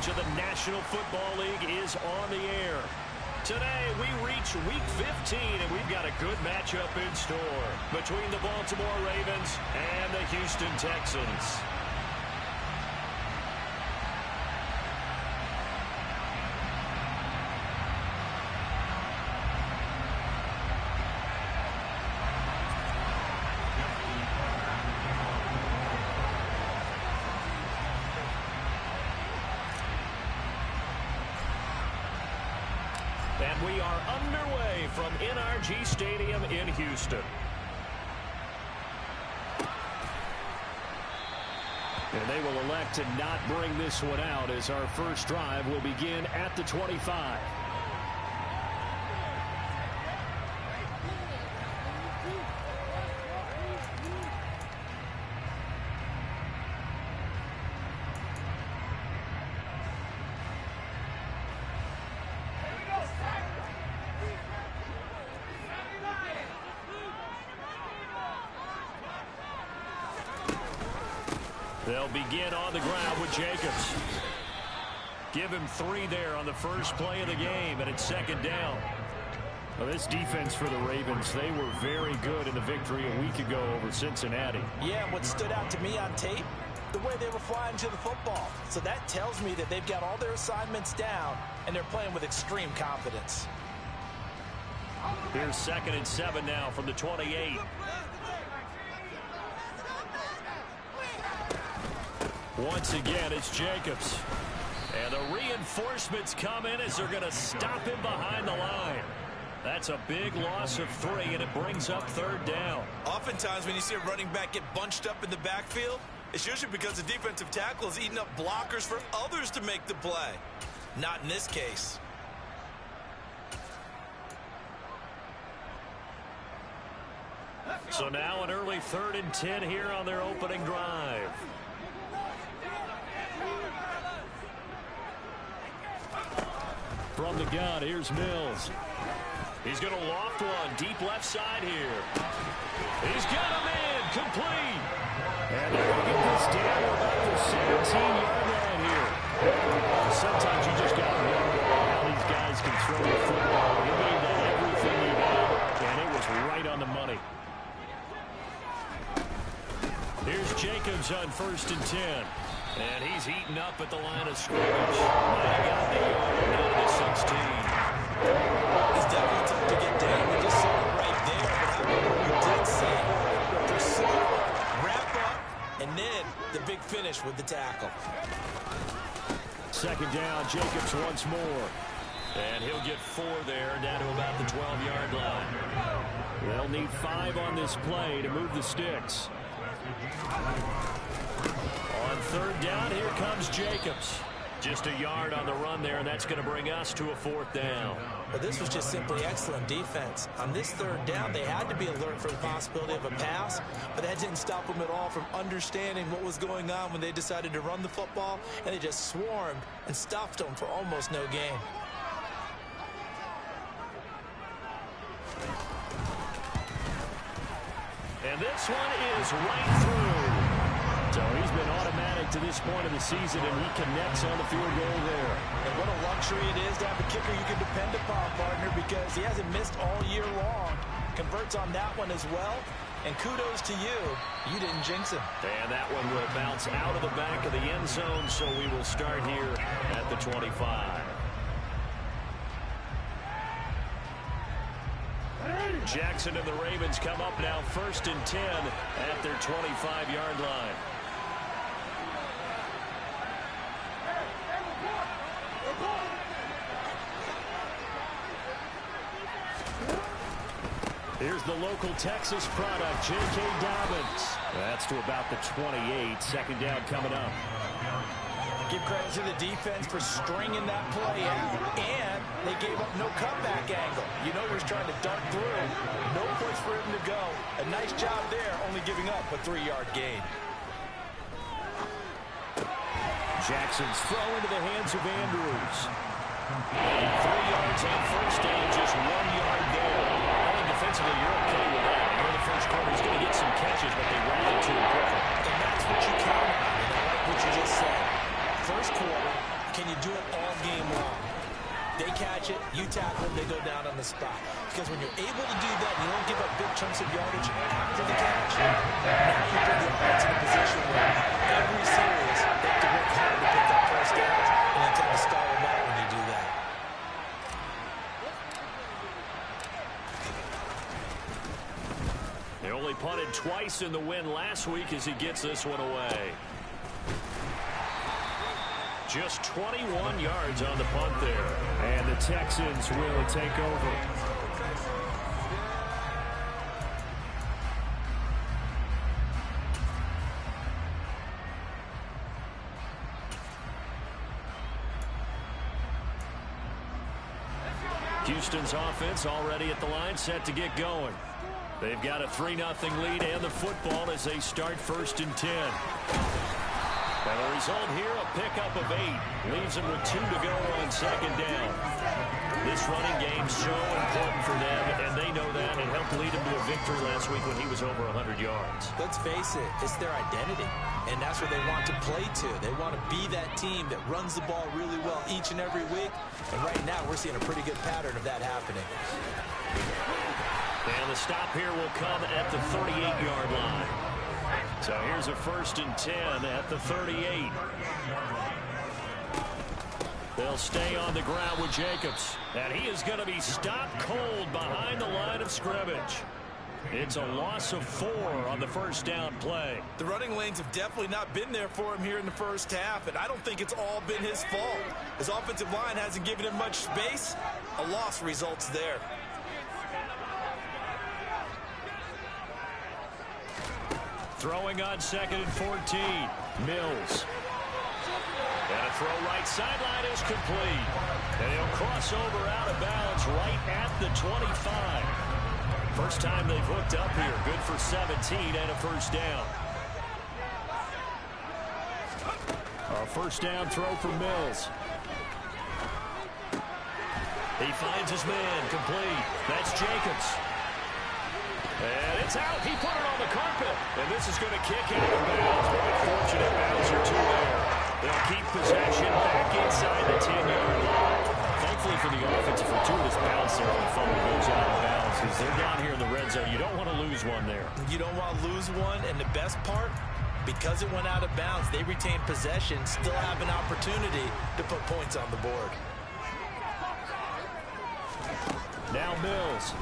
coverage of the National Football League is on the air. Today, we reach Week 15, and we've got a good matchup in store between the Baltimore Ravens and the Houston Texans. And we are underway from NRG Stadium in Houston. And they will elect to not bring this one out as our first drive will begin at the 25. They'll begin on the ground with Jacobs. Give him 3 there on the first play of the game, and it's second down. Well, this defense for the Ravens, they were very good in the victory a week ago over Cincinnati. Yeah, what stood out to me on tape, the way they were flying to the football. So that tells me that they've got all their assignments down, and they're playing with extreme confidence. Here's 2nd and 7 now from the 28. Once again, it's Jacobs. And the reinforcements come in as they're going to stop him behind the line. That's a big loss of 3, and it brings up 3rd down. Oftentimes when you see a running back get bunched up in the backfield, it's usually because the defensive tackle is eating up blockers for others to make the play. Not in this case. So now an early 3rd and 10 here on their opening drive. From the gun, here's Mills. He's going to loft one deep left side here. He's got him in, complete. And they're going to get this down about the 17-yard line here. Sometimes you just got to wonder how these guys can throw the football. He gave that everything he had, and it was right on the money. Here's Jacobs on 1st and 10. And he's eaten up at the line of scrimmage. Might have got the yard down to 16. It's definitely tough to get down. We just saw it right there. But I remember we did say pursue, wrap up, and then the big finish with the tackle. 2nd down, Jacobs once more. And he'll get 4 there, down to about the 12-yard line. They'll need 5 on this play to move the sticks. On 3rd down, here comes Jacobs. Just a yard on the run there, and that's going to bring us to a 4th down. But this was just simply excellent defense. On this 3rd down, they had to be alert for the possibility of a pass, but that didn't stop them at all from understanding what was going on when they decided to run the football, and they just swarmed and stuffed them for almost no gain. And this one is right through. So he's been automatic to this point of the season, and he connects on the field goal there. And what a luxury it is to have a kicker you can depend upon, partner, because he hasn't missed all year long. Converts on that one as well. And kudos to you. You didn't jinx him. And that one will bounce out of the back of the end zone, so we will start here at the 25. Jackson and the Ravens come up now 1st and 10 at their 25-yard line. Here's the local Texas product, J.K. Dobbins. That's to about the 28. 2nd down coming up. Give credit to the defense for stringing that play out, and they gave up no cutback angle. You know he was trying to dart through. No place for him to go. A nice job there, only giving up a 3-yard gain. Jackson's throw into the hands of Andrews. 3 yards on 1st down, just 1 yard there. I think defensively you're okay with that. I know the first quarter is going to get some catches, but they rallied to it quickly. And that's what you count on. And I like what you just said. First quarter, can you catch it, you tackle them, they go down on the spot. Because when you're able to do that, you don't give up big chunks of yardage after the catch. Now you put the offense in a position where every series they have to work hard to pick up first downs, and then tend to stall them out when you do that. They only punted twice in the win last week as he gets this one away. Just 21 yards on the punt there. And the Texans will take over. Houston's offense already at the line, set to get going. They've got a 3-0 lead and the football as they start 1st and 10. And the result here, a pickup of 8. Leaves them with 2 to go on 2nd down. This running game so important for them, and they know that. It helped lead them to a victory last week when he was over 100 yards. Let's face it, it's their identity, and that's what they want to play to. They want to be that team that runs the ball really well each and every week, and right now we're seeing a pretty good pattern of that happening. And the stop here will come at the 38-yard line. So here's a 1st and 10 at the 38. They'll stay on the ground with Jacobs. And he is going to be stopped cold behind the line of scrimmage. It's a loss of 4 on the 1st down play. The running lanes have definitely not been there for him here in the 1st half, and I don't think it's all been his fault. His offensive line hasn't given him much space. A loss results there. Throwing on 2nd and 14. Mills. And a throw right sideline is complete. And he'll cross over out of bounds right at the 25. First time they've hooked up here. Good for 17 and a 1st down. A 1st down throw for Mills. He finds his man, complete. That's Jacobs. And it's out. He put it on the carpet. And this is going to kick out of bounds. Very fortunate bouncer, too, there. They'll keep possession back inside the 10-yard line. Thankfully for the offense, a fortuitous bounce there on the fumble goes out of bounds because they're down here in the red zone. You don't want to lose one there. You don't want to lose one, and the best part, because it went out of bounds, they retain possession, still have an opportunity to put points on the board. Now Mills.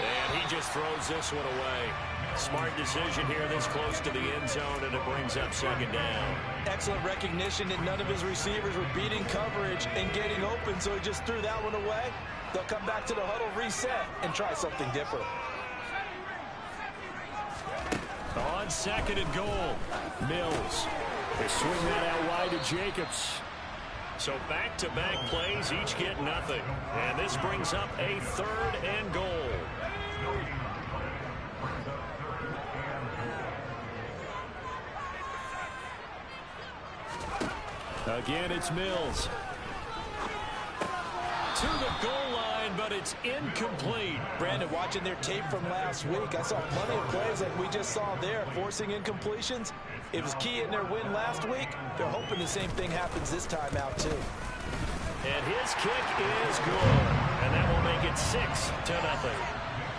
And he just throws this one away. Smart decision here this close to the end zone, and it brings up 2nd down. Excellent recognition that none of his receivers were beating coverage and getting open, so he just threw that one away. They'll come back to the huddle, reset, and try something different. On 2nd and goal, Mills. They swing that out wide to Jacobs. So back-to-back plays, each get nothing. And this brings up a 3rd and goal. Again, it's Mills. To the goal line, but it's incomplete. Brandon, watching their tape from last week, I saw plenty of plays like we just saw there, forcing incompletions. It was key in their win last week. They're hoping the same thing happens this time out, too. And his kick is good. And that will make it 6-0.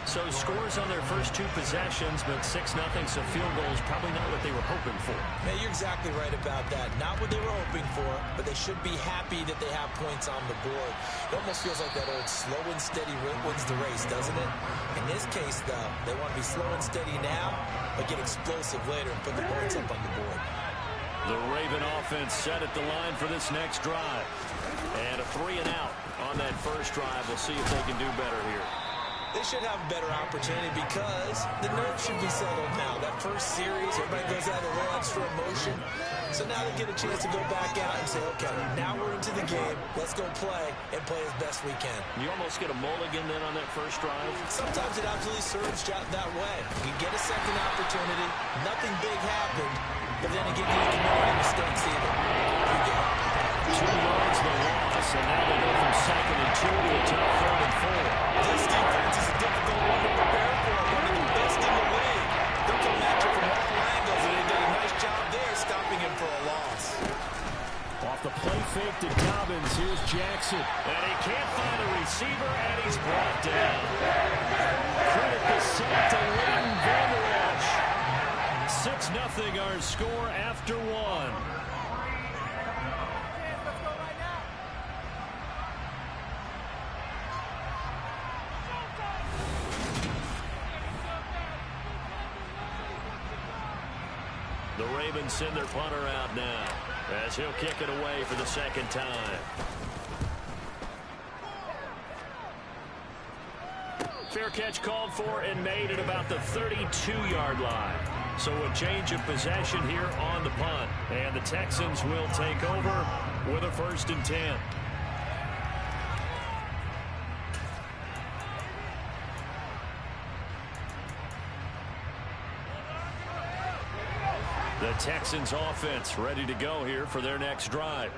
So scores on their first 2 possessions, but 6-0, so field goal is probably not what they were hoping for. Man, you're exactly right about that. Not what they were hoping for, but they should be happy that they have points on the board. It almost feels like that old slow and steady wins the race, doesn't it? In this case, though, they want to be slow and steady now, but get explosive later and put the points up on the board. The Raven offense set at the line for this next drive. And a 3 and out on that first drive. We'll see if they can do better here. They should have a better opportunity because the nerves should be settled now. That first series, everybody goes out a little extra emotion. So now they get a chance to go back out and say, okay, now we're into the game. Let's go play and play as best we can. You almost get a mulligan then on that first drive? Sometimes it absolutely serves that way. You get a second opportunity. Nothing big happened. But then again, you didn't commit any mistakes either. You get 2 yards, the loss, and now they go from 2nd and 2 to a tough 3rd and 4. This defense is a difficult one to prepare for. One of the best in the league. They'll come at you from all angles, and they did a nice job there stopping him for a loss. Off The play fake to Dobbins. Here's Jackson. And he can't find a receiver, and he's brought down. Credit the sack to Leighton Vander Esch. 6-0 our score after one. The Ravens send their punter out now as he'll kick it away for the second time. Fair catch called for and made at about the 32-yard line. So a change of possession here on the punt. And the Texans will take over with a 1st and 10. The Texans offense ready to go here for their next drive.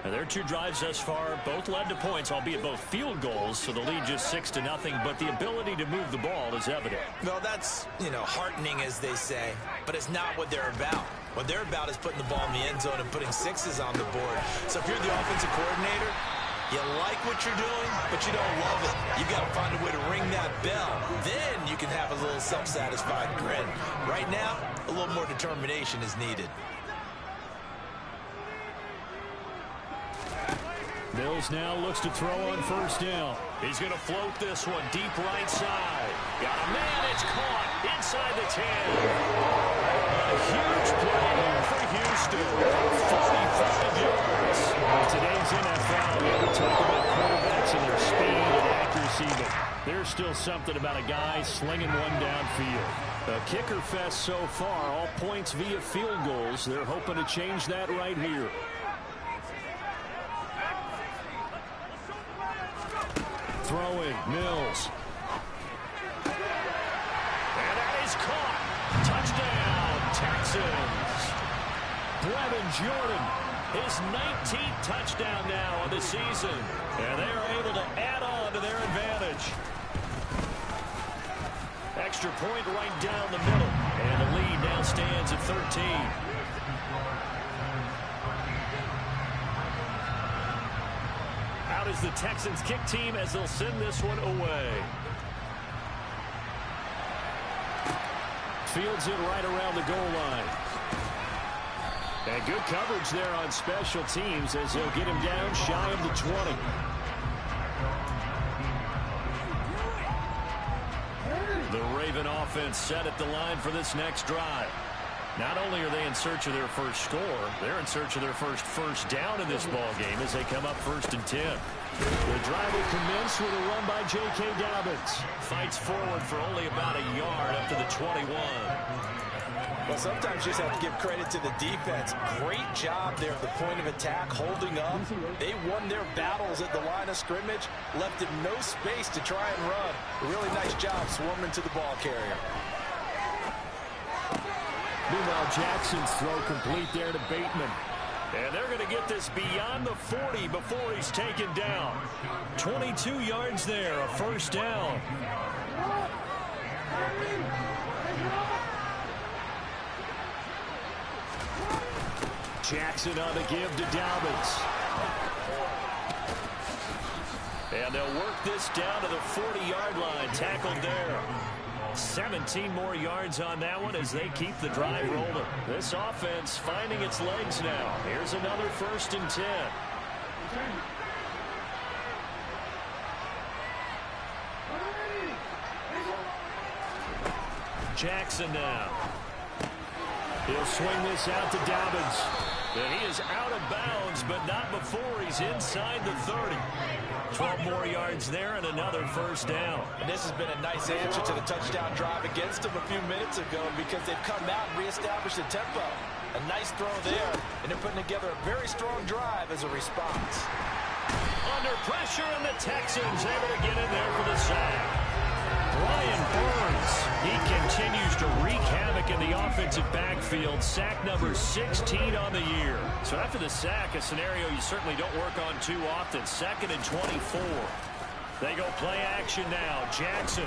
And their 2 drives thus far both led to points, albeit both field goals, so the lead just 6-0, but the ability to move the ball is evident. Well, that's, heartening, as they say, but it's not what they're about. What they're about is putting the ball in the end zone and putting 6s on the board. So if you're the offensive coordinator, you like what you're doing, but you don't love it. You've got to find a way to ring that bell. Then you can have a little self-satisfied grin. Right now, a little more determination is needed. Mills now looks to throw on 1st down. He's going to float this one deep right side. Got a man, it's caught inside the 10. A huge play here for Houston. 45 yards. In today's NFL, we talk about quarterbacks and their speed and accuracy, but there's still something about a guy slinging one downfield. A kicker fest so far, all points via field goals. They're hoping to change that right here. Throwing, Mills. And that is caught. Touchdown, Texans. Brevin Jordan. His 19th touchdown now of the season. And they are able to add on to their advantage. Extra point right down the middle. And the lead now stands at 13. Out is the Texans kick team as they'll send this one away. Fields it right around the goal line. And good coverage there on special teams as they'll get him down shy of the 20. The Raven offense set at the line for this next drive. Not only are they in search of their first score, they're in search of their first down in this ball game as they come up 1st and 10. The drive will commence with a run by J.K. Dobbins. Fights forward for only about a yard up to the 21. Well, sometimes you just have to give credit to the defense. Great job there at the point of attack, holding up. They won their battles at the line of scrimmage, left them no space to try and run. A really nice job swarming to the ball carrier. Meanwhile, Jackson's throw complete there to Bateman. And they're going to get this beyond the 40 before he's taken down. 22 yards there, a 1st down. Jackson on the give to Dobbins. And they'll work this down to the 40-yard line, tackled there. 17 more yards on that one as they keep the drive rolling. This offense finding its legs now. Here's another 1st and 10. Jackson now. He'll swing this out to Dobbins. And he is out of bounds, but not before he's inside the 30. 12 more yards there and another 1st down. And this has been a nice answer to the touchdown drive against them a few minutes ago because they've come out and reestablished the tempo. A nice throw there, and they're putting together a very strong drive as a response. Under pressure, and the Texans able to get in there for the sack. Brian Burns, he continues to wreak havoc in the offensive backfield. Sack number 16 on the year. So after the sack, a scenario you certainly don't work on too often. 2nd and 24. They go play action now. Jackson.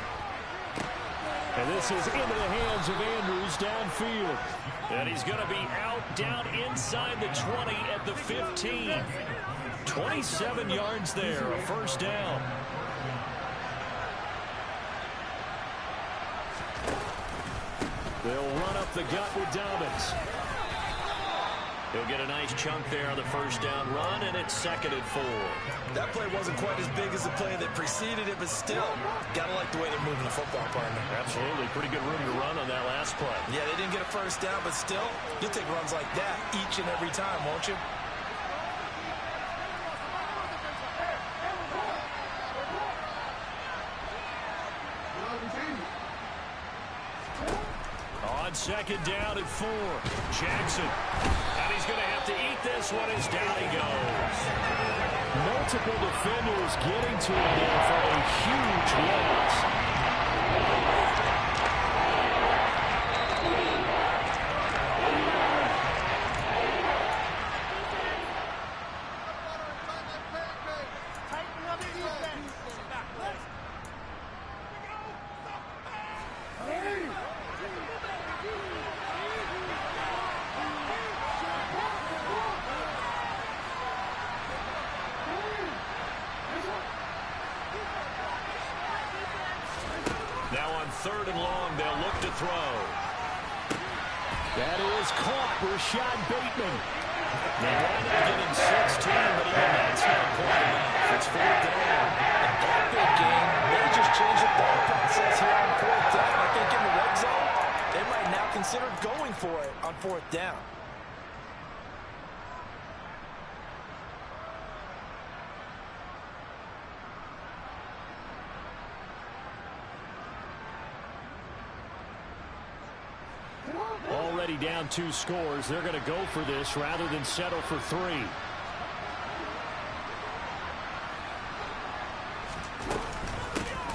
And this is into the hands of Andrews downfield. And he's going to be out down inside the 20 at the 15. 27 yards there, a first down. They'll run up the gut with Dobbins. He'll get a nice chunk there on the first down run, and it's 2nd and 4. That play wasn't quite as big as the play that preceded it, but still, gotta like the way they're moving the football, partner. Absolutely. Pretty good room to run on that last play. Yeah, they didn't get a first down, but still, you'll take runs like that each and every time, won't you? On 2nd down and 4. Jackson. And he's going to have to eat this one as down he goes. Multiple defenders getting to him there for a huge loss. Now on 3rd and long, they'll look to throw. That is caught. Rashad Bateman. They wound up getting 16, but even that's not quite enough. It's 4th down. And that big game may just change the thought process here on 4th down. I think in the red zone, they might now consider going for it on 4th down. Already down 2 scores. They're going to go for this rather than settle for 3.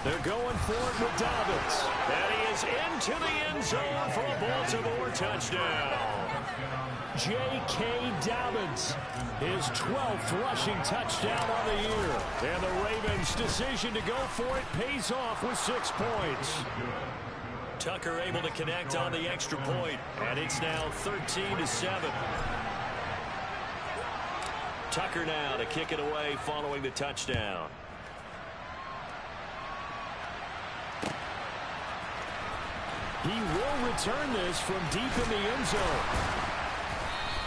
They're going for it with Dobbins. And he is into the end zone for a Baltimore touchdown. J.K. Dobbins, his 12th rushing touchdown on the year. And the Ravens' decision to go for it pays off with 6 points. Tucker able to connect on the extra point, and it's now 13-7. Tucker now to kick it away following the touchdown. He will return this from deep in the end zone.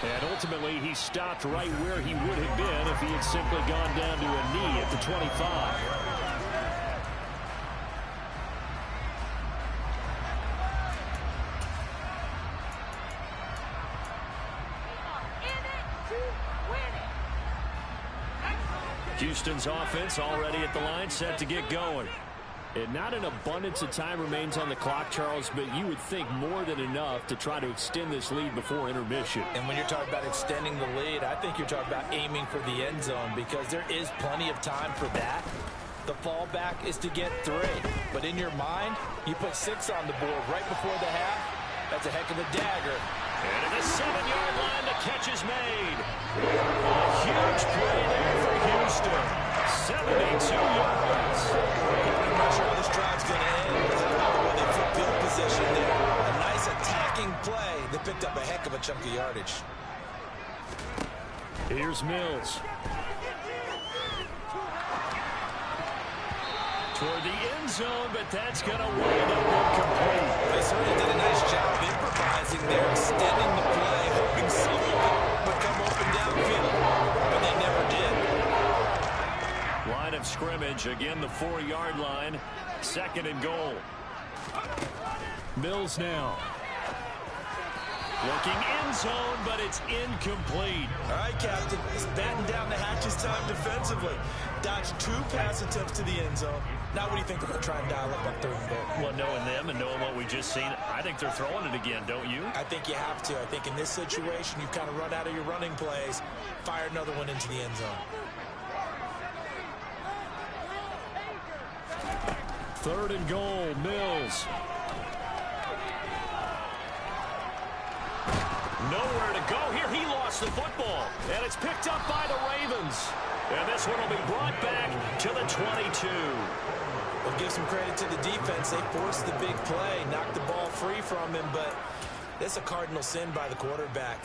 And ultimately, he stopped right where he would have been if he had simply gone down to a knee at the 25. Houston's offense already at the line, set to get going. And not an abundance of time remains on the clock, Charles, but you would think more than enough to try to extend this lead before intermission. And when you're talking about extending the lead, I think you're talking about aiming for the end zone because there is plenty of time for that. The fallback is to get 3. But in your mind, you put 6 on the board right before the half. That's a heck of a dagger. And at the 7-yard line, the catch is made. A huge play there for Houston. 72 yards. I'm not sure how this drive's going to end, but how about the way they flip field position there? A nice attacking play that picked up a heck of a chunk of yardage. Here's Mills. Toward the end zone, but that's going to wind up incomplete. They certainly did a nice job improvising there, extending the play, hoping someone would come open downfield, but they never did. Line of scrimmage, again the 4-yard line, 2nd and goal. Mills now. Looking end zone, but it's incomplete. All right, Captain. He's batting down the hatches time defensively. Dodged 2 pass attempts to the end zone. Now what do you think they're going to try and dial up on 3rd and goal? Well, knowing them and knowing what we just seen, I think they're throwing it again, don't you? I think you have to. I think in this situation, you've kind of run out of your running plays. Fire another one into the end zone. 3rd and goal, Mills. Nowhere to go here. He lost the football. And it's picked up by the Ravens. And this one will be brought back to the 22. Well, give some credit to the defense. They forced the big play, knocked the ball free from him, but that's a cardinal sin by the quarterback.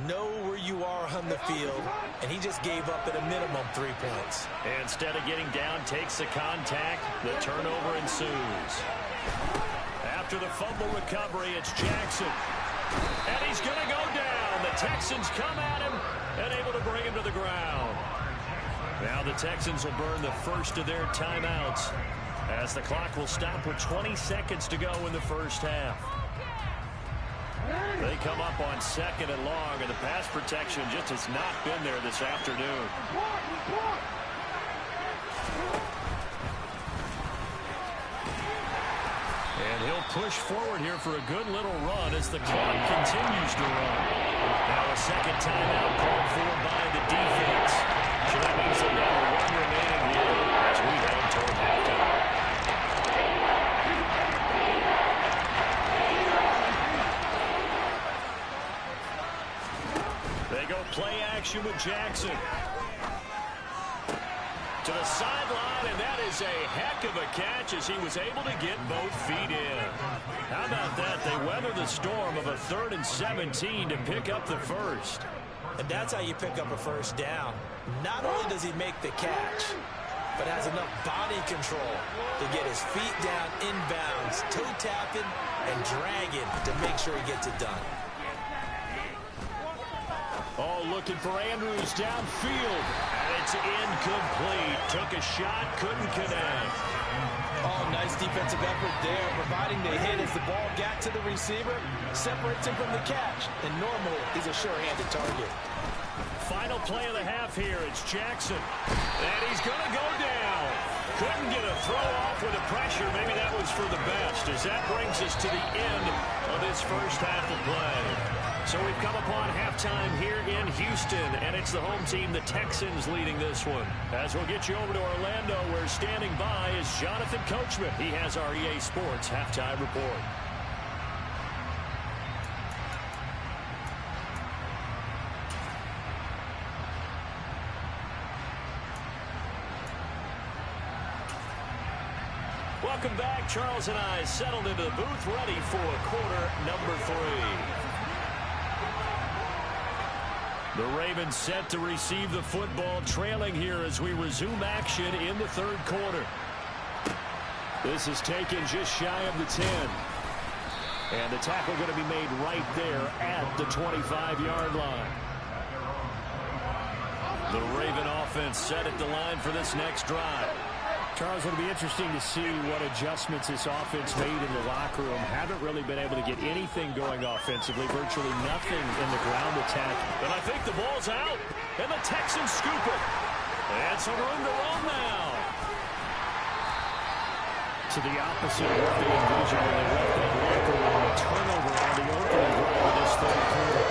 Know where you are on the field, and he just gave up at a minimum 3 points. Instead of getting down, takes the contact. The turnover ensues. After the fumble recovery, it's Jackson. And he's going to go down. The Texans come at him and able to bring him to the ground. Now the Texans will burn the first of their timeouts as the clock will stop with 20 seconds to go in the first half. They come up on 2nd and long, and the pass protection just has not been there this afternoon. And he'll push forward here for a good little run as the clock continues to run. Now a second timeout called for by the defense. So that means they've got 1 remaining here as we head toward halftime. They go play action with Jackson. To the sideline, and that is a heck of a catch as he was able to get both feet in. How about that? They weather the storm of a 3rd and 17 to pick up the first. And that's how you pick up a first down. Not only does he make the catch, but has enough body control to get his feet down inbounds, toe tapping and dragging to make sure he gets it done. Oh, looking for Andrews downfield. And it's incomplete. Took a shot, couldn't connect. Oh, nice defensive effort there, providing the hit as the ball got to the receiver, separates him from the catch, and normally he's a sure-handed target. Final play of the half here. It's Jackson. And he's going to go down. Couldn't get a throw off with the pressure. Maybe that was for the best, as that brings us to the end of this first half of play. So we've come upon halftime here in Houston, and it's the home team, the Texans, leading this one. As we'll get you over to Orlando, where standing by is Jonathan Coachman. He has our EA Sports halftime report. Welcome back. Charles and I settled into the booth, ready for quarter number 3. The Ravens set to receive the football, trailing here as we resume action in the 3rd quarter. This is taken just shy of the 10. And the tackle going to be made right there at the 25-yard line. The Raven offense set at the line for this next drive. Charles, it'll be interesting to see what adjustments this offense made in the locker room. Haven't really been able to get anything going offensively, virtually nothing in the ground attack. But I think the ball's out, and the Texans scoop it. And some room to run now. To the opposite of what they envisioned when they left that locker room. A turnover on the opening drive of this 3rd quarter.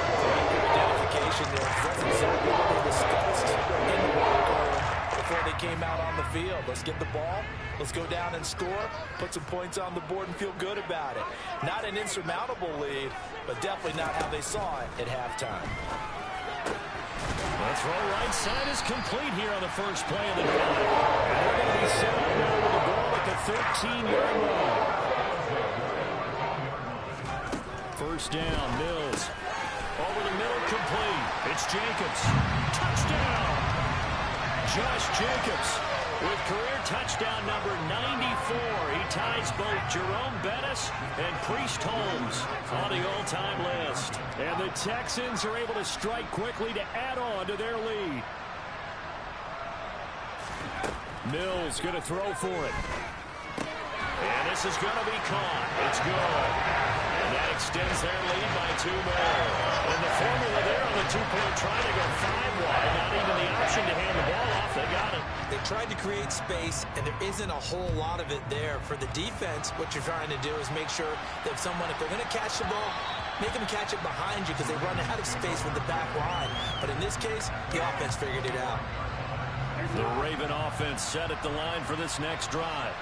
Identification there. That's exactly what they discussed in the locker room before they came out on the field. Let's get the ball, let's go down and score, put some points on the board and feel good about it. Not an insurmountable lead, but definitely not how they saw it at halftime. The throw right side is complete here on the first play of the drive. And they're going to be set up now with the ball at the 13-yard line. First down, Mills. Over the middle, complete. It's Jacobs. Touchdown! Josh Jacobs with career touchdown number 94. He ties both Jerome Bettis and Priest Holmes on the all-time list. And the Texans are able to strike quickly to add on to their lead. Mills going to throw for it. And this is going to be caught. It's good. And that extends their lead by 2 more. And the formula there on the 2-point try to go 5 wide. Not even the option to hand the ball off. They got it. They tried to create space, and there isn't a whole lot of it there. For the defense, what you're trying to do is make sure that if they're going to catch the ball, make them catch it behind you because they run out of space with the back line. But in this case, the offense figured it out. The Raven offense set at the line for this next drive.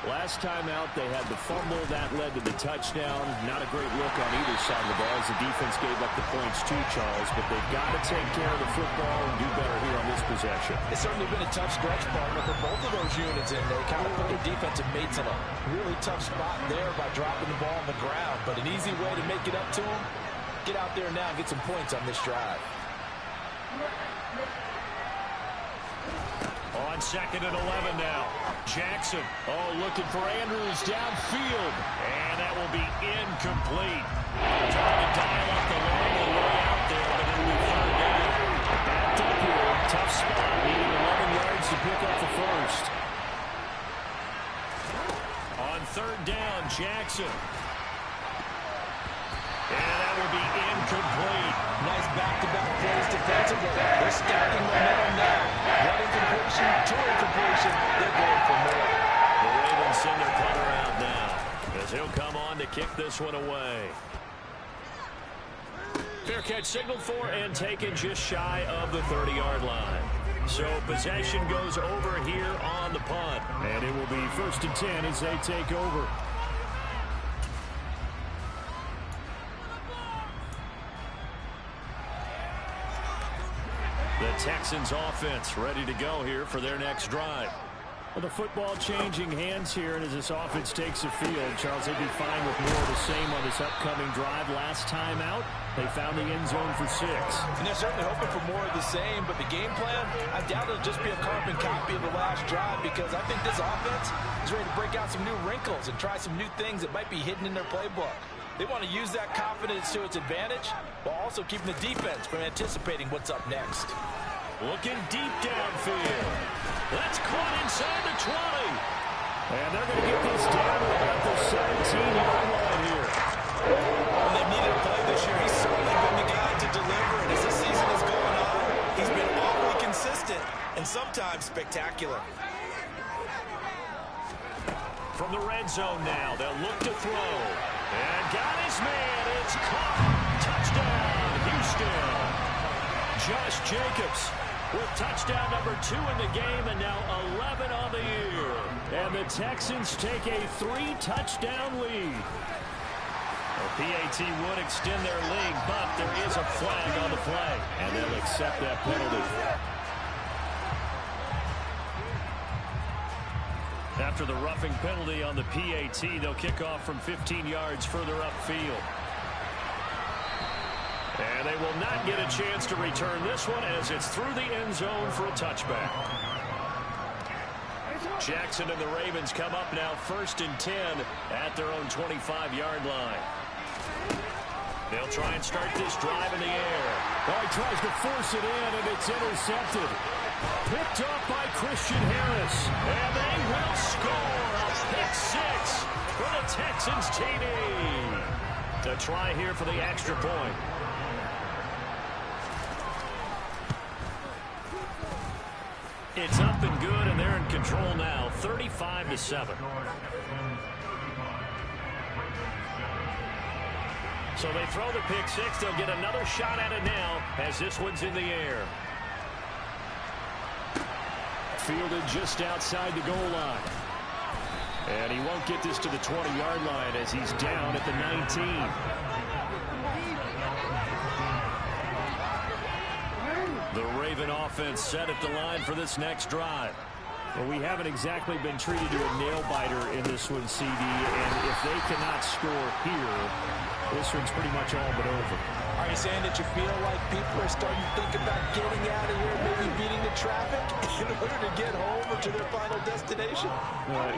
Last time out, they had the fumble. That led to the touchdown. Not a great look on either side of the ball as the defense gave up the points too, Charles. But they've got to take care of the football and do better here on this possession. It's certainly been a tough stretch, partner, for both of those units, and they kind of put their defensive mates in a really tough spot there by dropping the ball on the ground. But an easy way to make it up to them, get out there now and get some points on this drive. On 2nd and 11 now. Jackson, looking for Andrews downfield. And that will be incomplete. Trying to dial up the long way out there, but it will be third down. Backed up here. Tough spot. Needing 11 yards to pick up the first. On 3rd down, Jackson. And that will be incomplete. Nice back-to-back plays defensively. They're stacking momentum now. One incompletion, two incompletion. They're going for more. The Ravens send their punter out now as he'll come on to kick this one away. Fair catch signaled for and taken just shy of the 30-yard line. So possession goes over here on the punt. And it will be 1st and 10 as they take over. The Texans offense ready to go here for their next drive. Well, the football changing hands here, and as this offense takes the field, Charles, they'd be fine with more of the same on this upcoming drive. Last time out, they found the end zone for 6. And they're certainly hoping for more of the same, but the game plan, I doubt it'll just be a carbon copy of the last drive, because I think this offense is ready to break out some new wrinkles and try some new things that might be hidden in their playbook. They want to use that confidence to its advantage while also keeping the defense from anticipating what's up next. Looking deep downfield. That's caught inside the 20. And they're going to get this down to about the 17-yard line here. When they've needed a play this year, he's certainly been the guy to deliver. And as the season has gone on, he's been awfully consistent and sometimes spectacular. From the red zone now, they'll look to throw. And got his man. It's caught. Touchdown, Houston. Josh Jacobs with touchdown number 2 in the game, and now 11 on the year. And the Texans take a 3-touchdown lead. The PAT would extend their lead, but there is a flag on the play, and they'll accept that penalty. After the roughing penalty on the PAT, they'll kick off from 15 yards further upfield. And they will not get a chance to return this one as it's through the end zone for a touchback. Jackson and the Ravens come up now 1st and 10 at their own 25-yard line. They'll try and start this drive in the air. Oh, he tries to force it in, and it's intercepted. Picked up by Christian Harris. And they will score a pick 6 for the Texans TD. To try here for the extra point. It's up and good, and they're in control now, 35-7. So they throw the pick 6. They'll get another shot at it now as this one's in the air. Fielded just outside the goal line. And he won't get this to the 20-yard line as he's down at the 19. The Raven offense set at the line for this next drive. Well, we haven't exactly been treated to a nail-biter in this one, CD, and if they cannot score here, this one's pretty much all but over. Are you saying that you feel like people are starting to think about getting out of here, maybe beating the traffic in order to get home or to their final destination?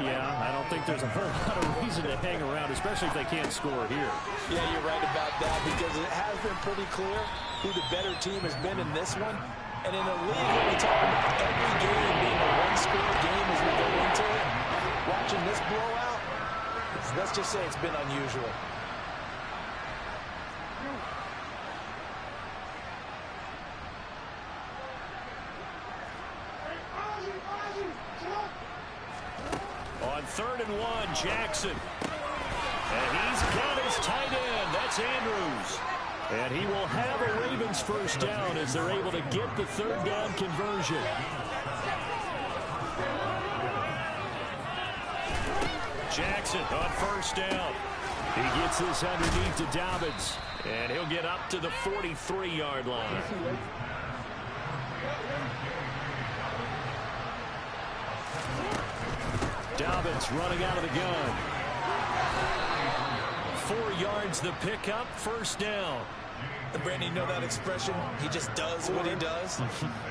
Yeah, I don't think there's a whole lot of reason to hang around, especially if they can't score here. Yeah, you're right about that, because it has been pretty clear who the better team has been in this one. And in a league where we talk about every game being a one-score game as we go into it, watching this blowout, let's just say it's been unusual. On 3rd and 1, Jackson. And he's got his tight end. That's Andrews. And he will have a Ravens first down as they're able to get the 3rd down conversion. Jackson on first down. He gets this underneath to Dobbins, and he'll get up to the 43-yard line. Dobbins running out of the gun. 4 yards the pickup, first down. And Brandon, you know that expression? He just does what he does.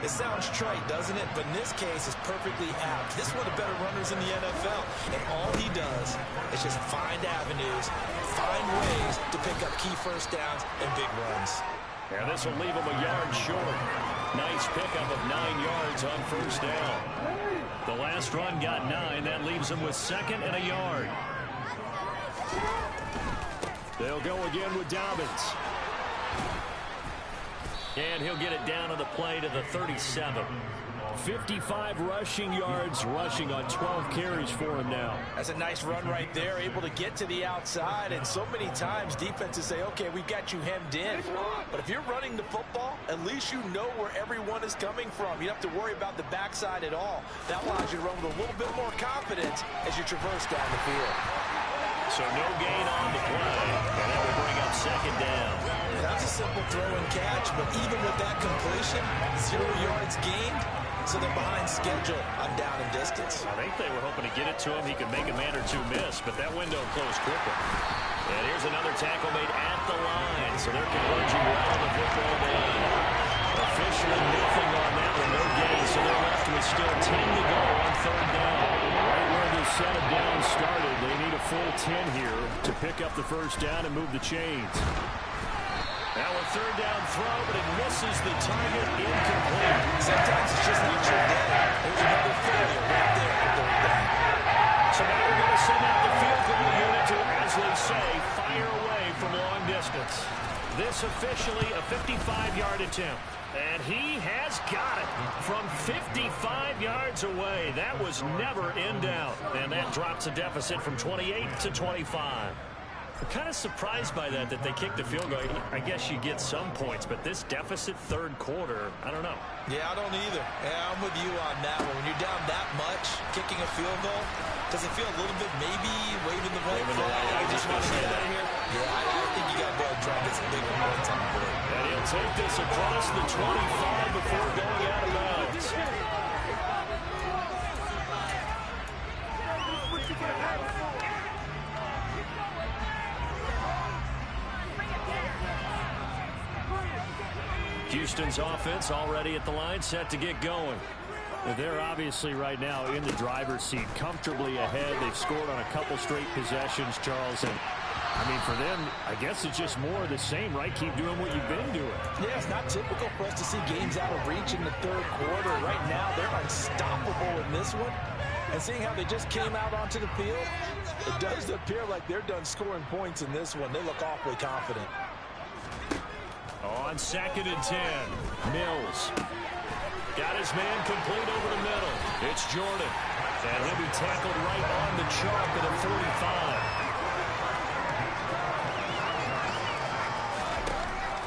It sounds trite, doesn't it? But in this case, it's perfectly apt. This is one of the better runners in the NFL. And all he does is just find avenues, find ways to pick up key first downs and big runs. And this will leave him a yard short. Nice pickup of 9 yards on first down. The last run got 9. That leaves him with second and a yard. They'll go again with Dobbins. And he'll get it down on the play to the 37. 55 rushing yards, rushing on 12 carries for him now. That's a nice run right there, able to get to the outside. And so many times defenses say, okay, we've got you hemmed in. But if you're running the football, at least you know where everyone is coming from. You don't have to worry about the backside at all. That allows you to run with a little bit more confidence as you traverse down the field. So no gain on the play, and that will bring up second down. That's a simple throw and catch, but even with that completion, 0 yards gained, so they're behind schedule on down and distance. I think they were hoping to get it to him. He could make a man or two miss, but that window closed quickly. And here's another tackle made at the line, so they're converging right on the football down. Officially nothing on that one, no gain, so they're left with still 10 to go on third down. Right where the set of down started, they need a full 10 here to pick up the first down and move the chains. Now a third down throw, but it misses the target, incomplete. Sometimes it's just not your day. There's another failure right there at third down. So now they're going to send out the field goal unit to, as they say, fire away from long distance. This officially a 55-yard attempt. And he has got it from 55 yards away. That was never in doubt. And that drops a deficit from 28 to 25. I'm kind of surprised by that they kicked the field goal. I guess you get some points, but this deficit third quarter, I don't know. Yeah, I don't either. Yeah, I'm with you on that one. When you're down that much, kicking a field goal, does it feel a little bit maybe waving the red flag? I just want to get out of here. Yeah, I think you got to go and try and get some big points on the board. And he'll take this across the 25 before going out of bounds. Houston's offense already at the line, set to get going. They're obviously right now in the driver's seat, comfortably ahead. They've scored on a couple straight possessions, Charles. And, I mean, for them, I guess it's just more of the same, right? Keep doing what you've been doing. Yeah, it's not typical for us to see games out of reach in the third quarter. Right now, they're unstoppable in this one. And seeing how they just came out onto the field, it does appear like they're done scoring points in this one. They look awfully confident. On second and 10, Mills. Got his man complete over the middle. It's Jordan. And he'll be tackled right on the chalk at a 45.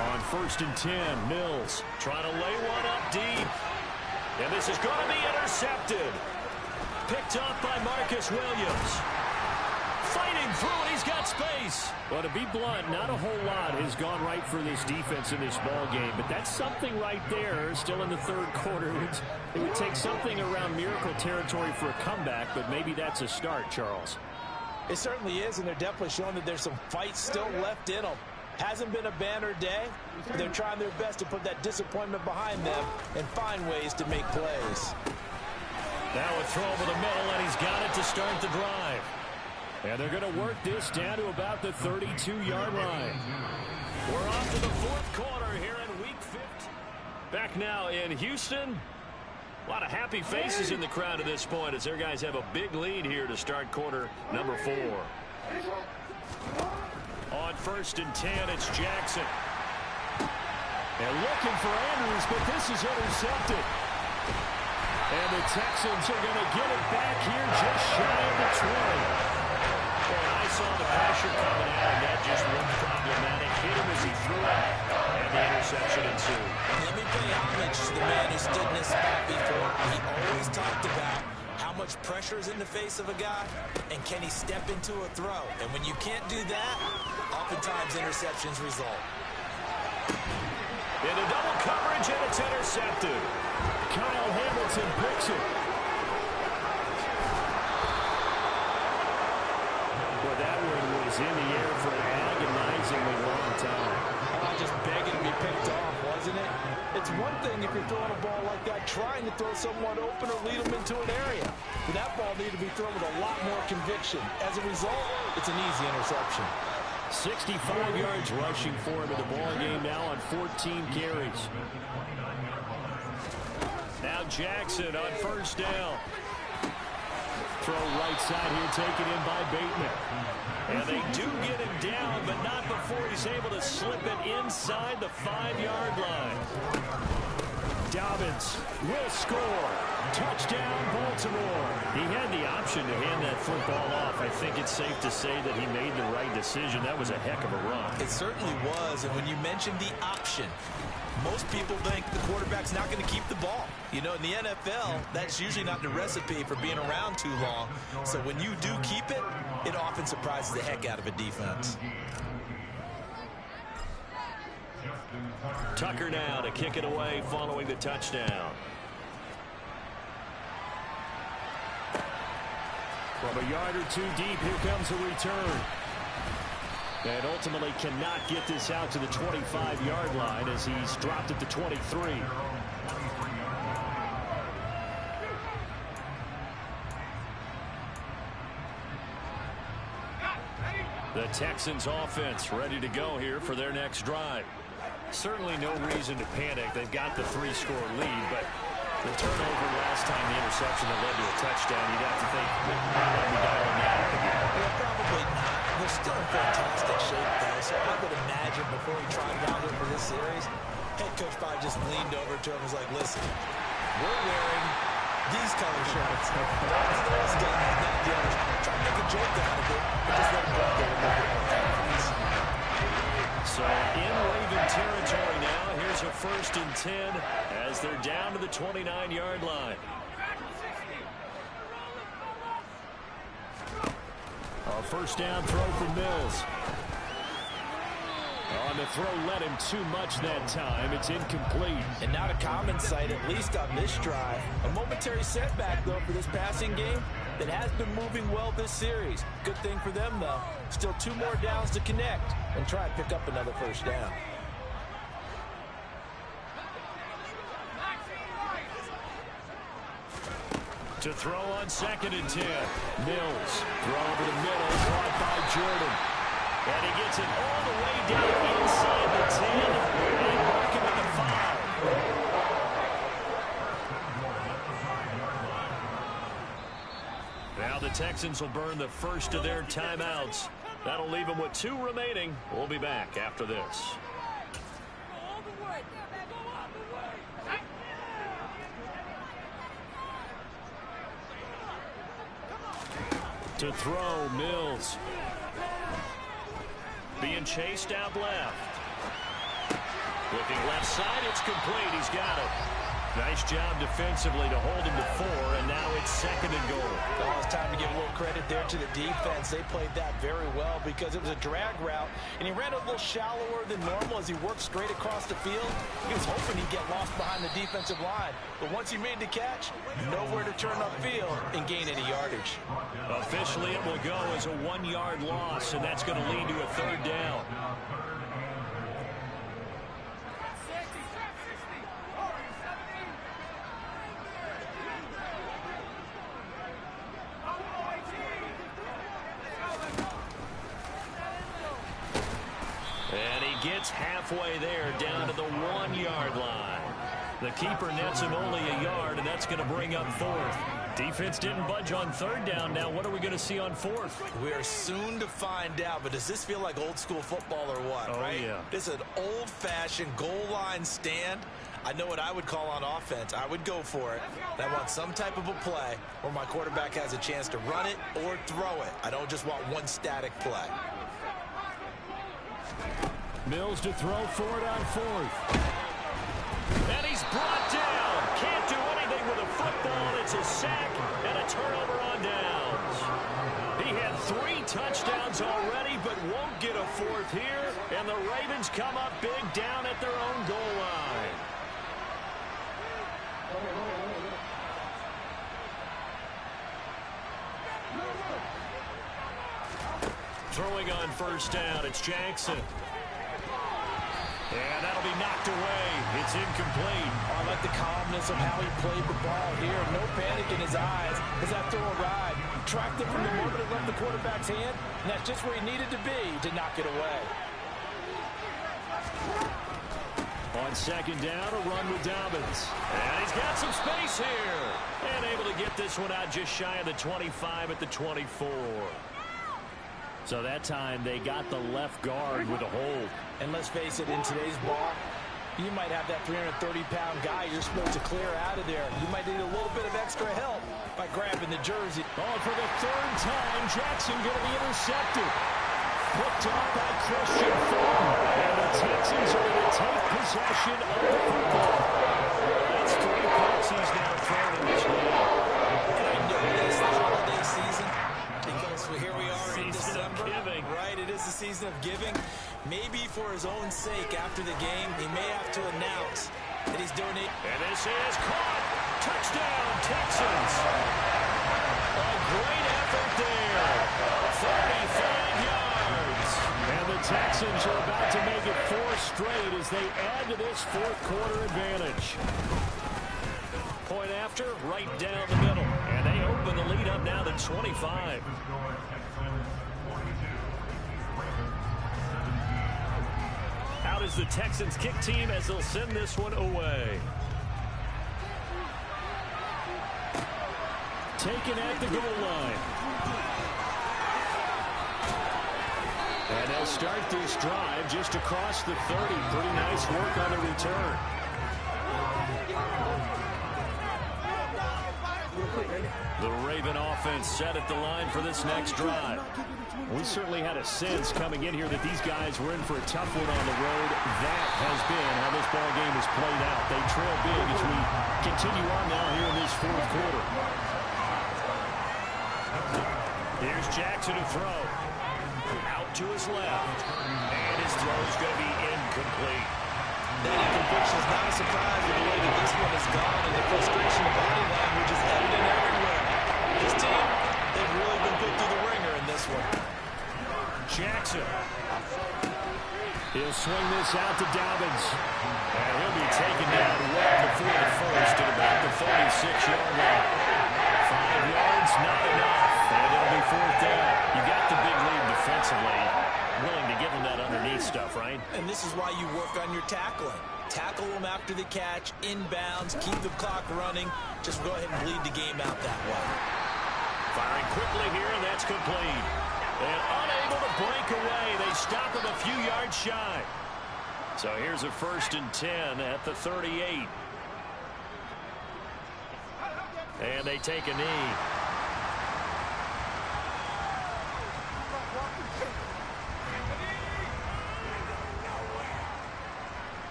On first and 10, Mills trying to lay one up deep. And this is going to be intercepted. Picked up by Marcus Williams. Fighting through it, he's got space. Well, to be blunt, not a whole lot has gone right for this defense in this ball game, but that's something right there. Still in the third quarter, it would take something around miracle territory for a comeback, but maybe that's a start, Charles. It certainly is, and they're definitely showing that there's some fight still left in them. Hasn't been a banner day, but they're trying their best to put that disappointment behind them and find ways to make plays. Now a throw over the middle, and he's got it to start the drive. And they're going to work this down to about the 32-yard line. We're off to the fourth quarter here in Week 15. Back now in Houston. A lot of happy faces in the crowd at this point as their guys have a big lead here to start quarter number 4. On first and 10, it's Jackson. And looking for Andrews, but this is intercepted. And the Texans are going to get it back here just shy of the 20. And I saw the pressure coming out, and that just looked problematic. Hit him as he threw it, and the interception ensued. Let me pay homage to the man who stood in this spot before. He always talked about how much pressure is in the face of a guy, and can he step into a throw? And when you can't do that, oftentimes interceptions result. Into double coverage, and it's intercepted. Kyle Hamilton picks it. Well, that one was in the air for an agonizingly long time. Just begging to be picked off, wasn't it? It's one thing if you're throwing a ball like that, trying to throw someone open or lead them into an area. But that ball needed to be thrown with a lot more conviction. As a result, it's an easy interception. 65 yards rushing for him in the ball game now on 14 carries. Now Jackson on first down. Throw right side here, taken in by Bateman. And they do get him down, but not before he's able to slip it inside the 5-yard line. Dobbins will score. Touchdown, Baltimore. He had the option to hand that football off. I think it's safe to say that he made the right decision. That was a heck of a run. It certainly was, and when you mentioned the option, most people think the quarterback's not going to keep the ball. You know, in the NFL, that's usually not the recipe for being around too long. So when you do keep it, it often surprises the heck out of a defense. Tucker now to kick it away following the touchdown. From a yard or two deep, here comes a return. And ultimately cannot get this out to the 25-yard line as he's dropped at the 23. The Texans offense ready to go here for their next drive. Certainly no reason to panic. They've got the 3-score lead, but the turnover last time, the interception that led to a touchdown, you'd have to think they'll be dialing that up again. Well, probably not. They're still in fantastic shape, though, so I would imagine before he tried out there for this series, head coach probably just leaned over to him and was like, listen, we're wearing these color shirts. That's those guys, not the others. Try to make a joke out of it, but just let them go there and make it confidence. So in Raven territory now, here's a 1st and 10 as they're down to the 29-yard line. A first down throw for Mills. On the throw led him too much that time. It's incomplete. And not a common sight, at least on this drive. A momentary setback, though, for this passing game that has been moving well this series. Good thing for them, though. Still 2 more downs to connect and try and pick up another first down. To throw on 2nd and 10. Mills, throw over the middle, caught by Jordan. And he gets it all the way down inside the 10 and mark him at the 5. Now the Texans will burn the first of their timeouts. That'll leave them with 2 remaining. We'll be back after this. To throw, Mills. Being chased out left. Looking left side, it's complete. He's got it. Nice job defensively to hold him to 4, and now it's 2nd and goal. Oh, it's time to give a little credit there to the defense. They played that very well because it was a drag route, and he ran a little shallower than normal as he worked straight across the field. He was hoping he'd get lost behind the defensive line, but once he made the catch, nowhere to turn upfield and gain any yardage. Officially, it will go as a 1-yard loss, and that's going to lead to a 3rd down. Gets halfway there down to the 1-yard line. The keeper nets him only a yard, and that's going to bring up 4th. Defense didn't budge on 3rd down. Now what are we going to see on 4th? We are soon to find out, but does this feel like old school football or what, right? Yeah. This is an old-fashioned goal line stand. I know what I would call on offense. I would go for it. I want some type of a play where my quarterback has a chance to run it or throw it. I don't just want one static play. Mills to throw for it on 4th. And he's brought down. Can't do anything with a football. It's a sack and a turnover. And the Ravens come up big down at their own goal line. Throwing on first down, it's Jackson. And that'll be knocked away. It's incomplete. I like the calmness of how he played the ball here. No panic in his eyes as that throw arrived. Tracked it from the moment it left the quarterback's hand, and that's just where he needed to be to knock it away. On second down, a run with Dobbins. And he's got some space here. And able to get this one out just shy of the 25 at the 24. So that time they got the left guard with a hold. And let's face it, in today's ball, you might have that 330-pound guy you're supposed to clear out of there. You might need a little bit of extra help by grabbing the jersey. Oh, for the third time, Jackson going to be intercepted. Picked up by Christian Fulton. And the Texans are going to take possession of the football. That's 3 picks he's now thrown in this game. And I know this is the holiday season because here we are in December. Right, it is the season of giving. Maybe for his own sake after the game, he may have to announce that he's donating. And this is caught. Touchdown, Texans. A great effort there. 35 yards. And the Texans are about to make it 4 straight as they add to this fourth quarter advantage. Point after, right down the middle. And they open the lead up now to 25. Out is the Texans kick team as they'll send this one away. Taken at the goal line. And they'll start this drive just across the 30. Pretty nice work on the return. The Raven offense set at the line for this next drive. We certainly had a sense coming in here that these guys were in for a tough one on the road. That has been how this ball game has played out. They trail big as we continue on now here in this fourth quarter. Here's Jackson to throw. Out to his left. And his throw is going to be incomplete. That incompletion is not a surprise with the way that this one has gone, and the frustration of body language is evident everywhere. This team, they've really been put through the ringer in this one. Jackson. He'll swing this out to Dobbins. And he'll be taken down well before the first at about the 36-yard line. 5 yards, not enough. And it'll be fourth down. You got the big lead defensively. Willing to give him that underneath stuff, right? And this is why you work on your tackling. Tackle them after the catch, inbounds, keep the clock running. Just go ahead and bleed the game out that way. Firing quickly here, and that's complete. And unable to break away. They stop him a few yards shy. So here's a 1st and 10 at the 38. And they take a knee.